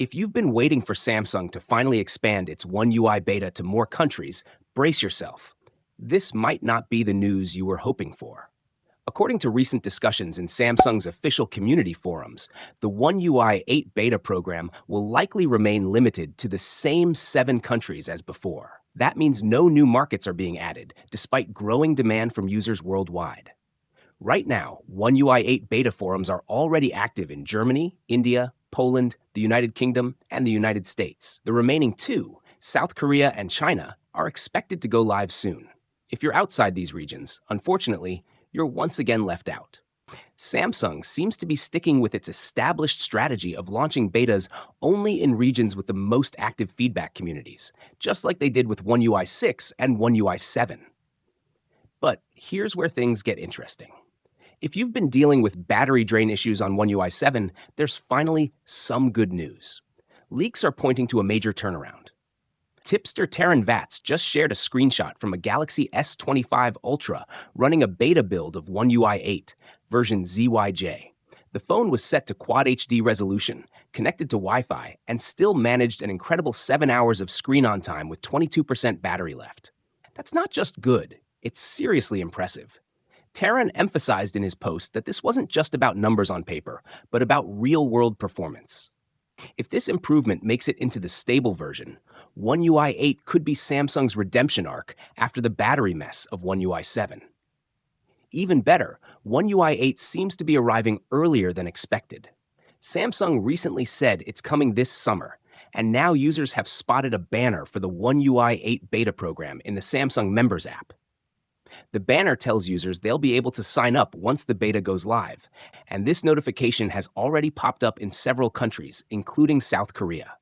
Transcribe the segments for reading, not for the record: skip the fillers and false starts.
If you've been waiting for Samsung to finally expand its One UI beta to more countries, brace yourself. This might not be the news you were hoping for. According to recent discussions in Samsung's official community forums, the One UI 8 beta program will likely remain limited to the same 7 countries as before. That means no new markets are being added, despite growing demand from users worldwide. Right now, One UI 8 beta forums are already active in Germany, India, Poland, the United Kingdom, and the United States. The remaining 2, South Korea and China, are expected to go live soon. If you're outside these regions, unfortunately, you're once again left out. Samsung seems to be sticking with its established strategy of launching betas only in regions with the most active feedback communities, just like they did with One UI 6 and One UI 7. But here's where things get interesting. If you've been dealing with battery drain issues on One UI 7, there's finally some good news. Leaks are pointing to a major turnaround. Tipster Taryn Vats just shared a screenshot from a Galaxy S25 Ultra running a beta build of One UI 8, version ZYJ. The phone was set to Quad HD resolution, connected to Wi-Fi, and still managed an incredible 7 hours of screen-on time with 22% battery left. That's not just good, it's seriously impressive. Taryn emphasized in his post that this wasn't just about numbers on paper, but about real-world performance. If this improvement makes it into the stable version, One UI 8 could be Samsung's redemption arc after the battery mess of One UI 7. Even better, One UI 8 seems to be arriving earlier than expected. Samsung recently said it's coming this summer, and now users have spotted a banner for the One UI 8 beta program in the Samsung Members app. The banner tells users they'll be able to sign up once the beta goes live, and this notification has already popped up in several countries, including South Korea.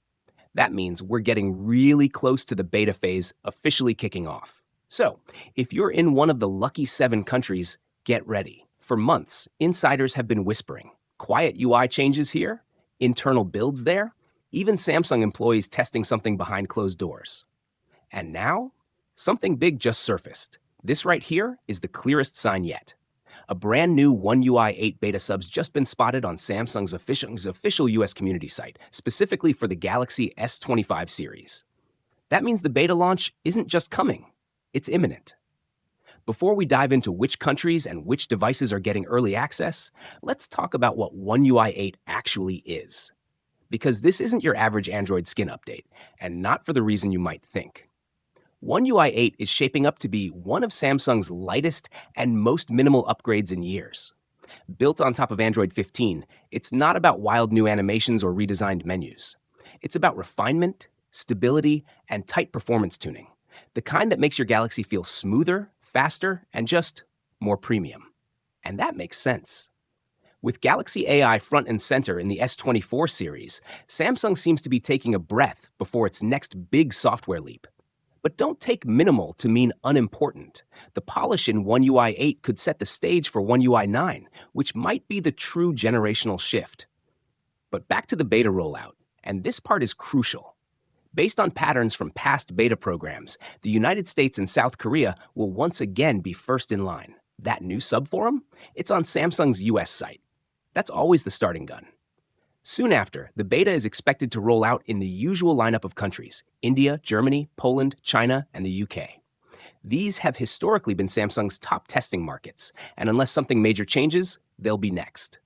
That means we're getting really close to the beta phase officially kicking off. So, if you're in one of the lucky 7 countries, get ready. For months, insiders have been whispering, quiet UI changes here, internal builds there, even Samsung employees testing something behind closed doors. And now, something big just surfaced. This right here is the clearest sign yet. A brand new One UI 8 beta sub's just been spotted on Samsung's official US community site, specifically for the Galaxy S25 series. That means the beta launch isn't just coming, it's imminent. Before we dive into which countries and which devices are getting early access, let's talk about what One UI 8 actually is. Because this isn't your average Android skin update, and not for the reason you might think. One UI 8 is shaping up to be one of Samsung's lightest and most minimal upgrades in years. Built on top of Android 15, it's not about wild new animations or redesigned menus. It's about refinement, stability, and tight performance tuning, the kind that makes your Galaxy feel smoother, faster, and just more premium. And that makes sense. With Galaxy AI front and center in the S24 series, Samsung seems to be taking a breath before its next big software leap. But don't take minimal to mean unimportant. The polish in One UI 8 could set the stage for One UI 9, which might be the true generational shift. But back to the beta rollout, and this part is crucial. Based on patterns from past beta programs, the United States and South Korea will once again be first in line. That new subforum? It's on Samsung's US site. That's always the starting gun. Soon after, the beta is expected to roll out in the usual lineup of countries: India, Germany, Poland, China, and the UK. These have historically been Samsung's top testing markets, and unless something major changes, they'll be next.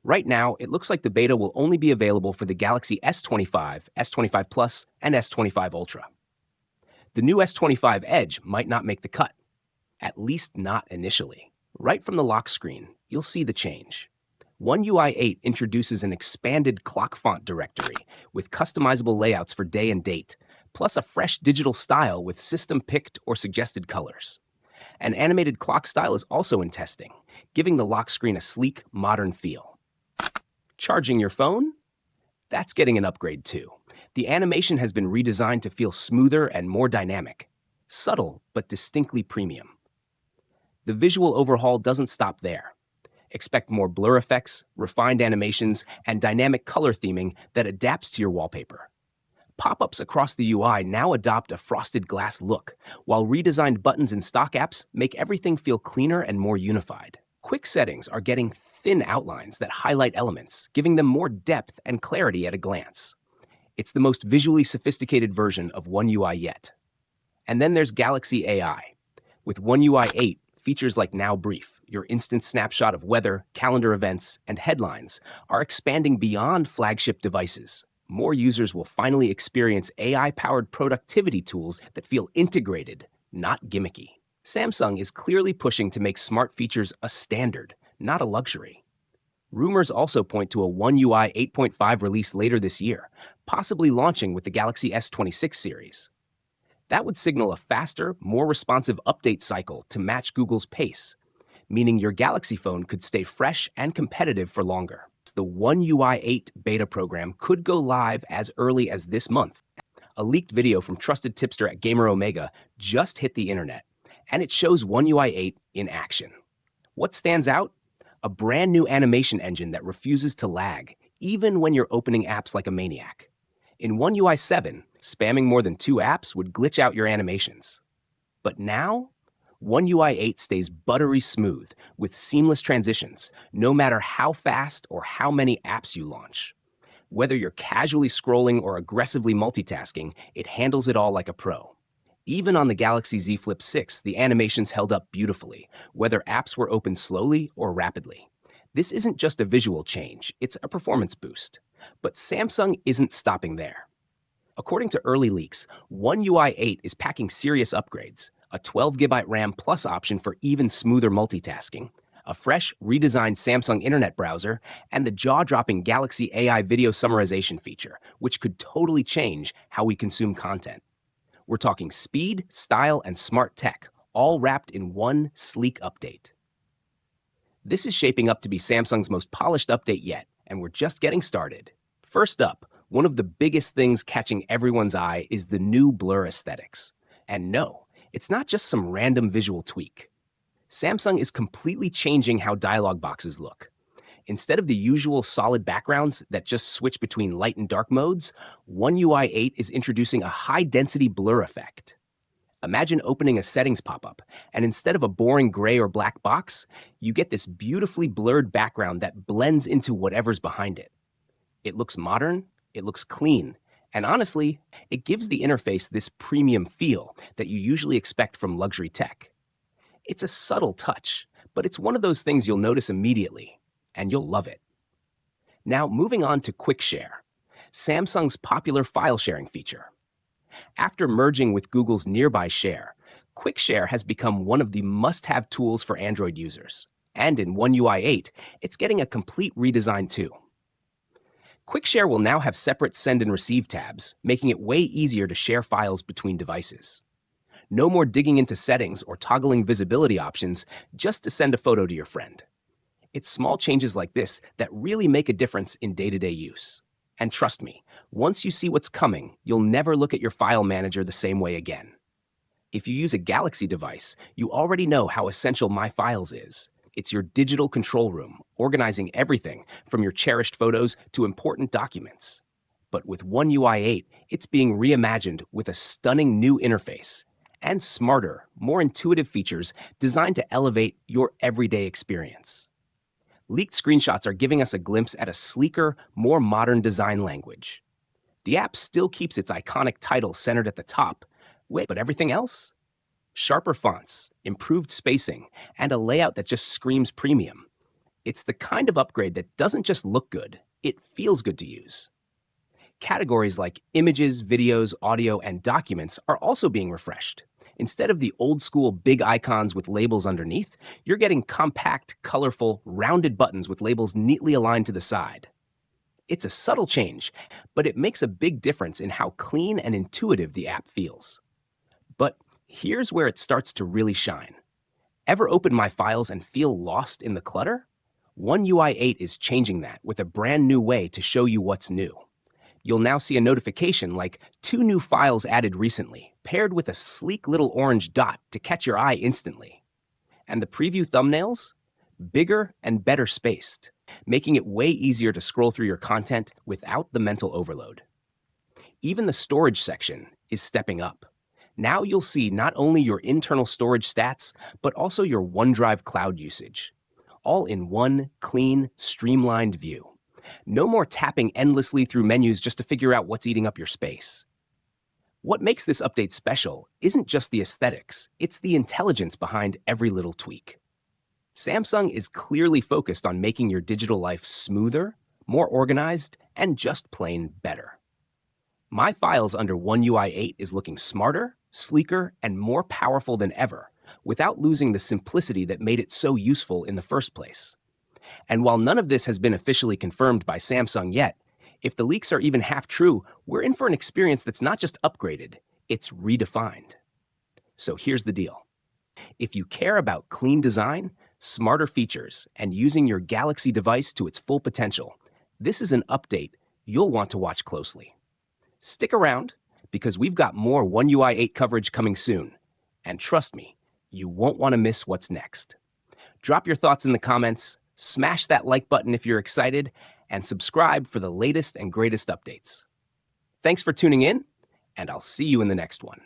Right now, it looks like the beta will only be available for the Galaxy S25, S25 Plus, and S25 Ultra. The new S25 Edge might not make the cut, at least not initially. Right from the lock screen, you'll see the change. One UI 8 introduces an expanded clock font directory with customizable layouts for day and date, plus a fresh digital style with system-picked or suggested colors. An animated clock style is also in testing, giving the lock screen a sleek, modern feel. Charging your phone? That's getting an upgrade too. The animation has been redesigned to feel smoother and more dynamic, subtle but distinctly premium. The visual overhaul doesn't stop there. Expect more blur effects, refined animations, and dynamic color theming that adapts to your wallpaper. Pop-ups across the UI now adopt a frosted glass look, while redesigned buttons in stock apps make everything feel cleaner and more unified. Quick settings are getting thin outlines that highlight elements, giving them more depth and clarity at a glance. It's the most visually sophisticated version of One UI yet. And then there's Galaxy AI. With One UI 8, features like Now Brief, your instant snapshot of weather, calendar events, and headlines, are expanding beyond flagship devices. More users will finally experience AI-powered productivity tools that feel integrated, not gimmicky. Samsung is clearly pushing to make smart features a standard, not a luxury. Rumors also point to a One UI 8.5 release later this year, possibly launching with the Galaxy S26 series. That would signal a faster, more responsive update cycle to match Google's pace, meaning your Galaxy phone could stay fresh and competitive for longer. The One UI 8 beta program could go live as early as this month. A leaked video from trusted tipster at Gamer Omega just hit the internet, and it shows One UI 8 in action. What stands out? A brand new animation engine that refuses to lag, even when you're opening apps like a maniac. In One UI 7, spamming more than 2 apps would glitch out your animations. But now, One UI 8 stays buttery smooth with seamless transitions, no matter how fast or how many apps you launch. Whether you're casually scrolling or aggressively multitasking, it handles it all like a pro. Even on the Galaxy Z Flip 6, the animations held up beautifully, whether apps were opened slowly or rapidly. This isn't just a visual change, it's a performance boost. But Samsung isn't stopping there. According to early leaks, One UI 8 is packing serious upgrades, a 12GB RAM Plus option for even smoother multitasking, a fresh, redesigned Samsung Internet browser, and the jaw-dropping Galaxy AI video summarization feature, which could totally change how we consume content. We're talking speed, style, and smart tech, all wrapped in one sleek update. This is shaping up to be Samsung's most polished update yet, and we're just getting started. First up, one of the biggest things catching everyone's eye is the new blur aesthetics. And no, it's not just some random visual tweak. Samsung is completely changing how dialog boxes look. Instead of the usual solid backgrounds that just switch between light and dark modes, One UI 8 is introducing a high-density blur effect. Imagine opening a settings pop-up, and instead of a boring gray or black box, you get this beautifully blurred background that blends into whatever's behind it. It looks modern, it looks clean, and honestly, it gives the interface this premium feel that you usually expect from luxury tech. It's a subtle touch, but it's one of those things you'll notice immediately, and you'll love it. Now, moving on to Quick Share, Samsung's popular file sharing feature. After merging with Google's Nearby Share, Quick Share has become one of the must-have tools for Android users. And in One UI 8, it's getting a complete redesign too. Quick Share will now have separate send and receive tabs, making it way easier to share files between devices. No more digging into settings or toggling visibility options just to send a photo to your friend. It's small changes like this that really make a difference in day-to-day use. And trust me, once you see what's coming, you'll never look at your file manager the same way again. If you use a Galaxy device, you already know how essential My Files is. It's your digital control room, organizing everything from your cherished photos to important documents. But with One UI 8, it's being reimagined with a stunning new interface and smarter, more intuitive features designed to elevate your everyday experience. Leaked screenshots are giving us a glimpse at a sleeker, more modern design language. The app still keeps its iconic title centered at the top, but everything else? Sharper fonts, improved spacing, and a layout that just screams premium. It's the kind of upgrade that doesn't just look good, it feels good to use. Categories like images, videos, audio, and documents are also being refreshed. Instead of the old-school big icons with labels underneath, you're getting compact, colorful, rounded buttons with labels neatly aligned to the side. It's a subtle change, but it makes a big difference in how clean and intuitive the app feels. But here's where it starts to really shine. Ever open My Files and feel lost in the clutter? One UI 8 is changing that with a brand new way to show you what's new. You'll now see a notification like 2 new files added recently, paired with a sleek little orange dot to catch your eye instantly. And the preview thumbnails? Bigger and better spaced, making it way easier to scroll through your content without the mental overload. Even the storage section is stepping up. Now you'll see not only your internal storage stats, but also your OneDrive cloud usage, all in one clean, streamlined view. No more tapping endlessly through menus just to figure out what's eating up your space. What makes this update special isn't just the aesthetics, it's the intelligence behind every little tweak. Samsung is clearly focused on making your digital life smoother, more organized, and just plain better. My files under One UI 8 is looking smarter, sleeker, and more powerful than ever, without losing the simplicity that made it so useful in the first place. And while none of this has been officially confirmed by Samsung yet, if the leaks are even half true, we're in for an experience that's not just upgraded, it's redefined. So here's the deal. If you care about clean design, smarter features, and using your Galaxy device to its full potential, this is an update you'll want to watch closely. Stick around, because we've got more One UI 8 coverage coming soon. And trust me, you won't want to miss what's next. Drop your thoughts in the comments, smash that like button if you're excited, and subscribe for the latest and greatest updates. Thanks for tuning in, and I'll see you in the next one.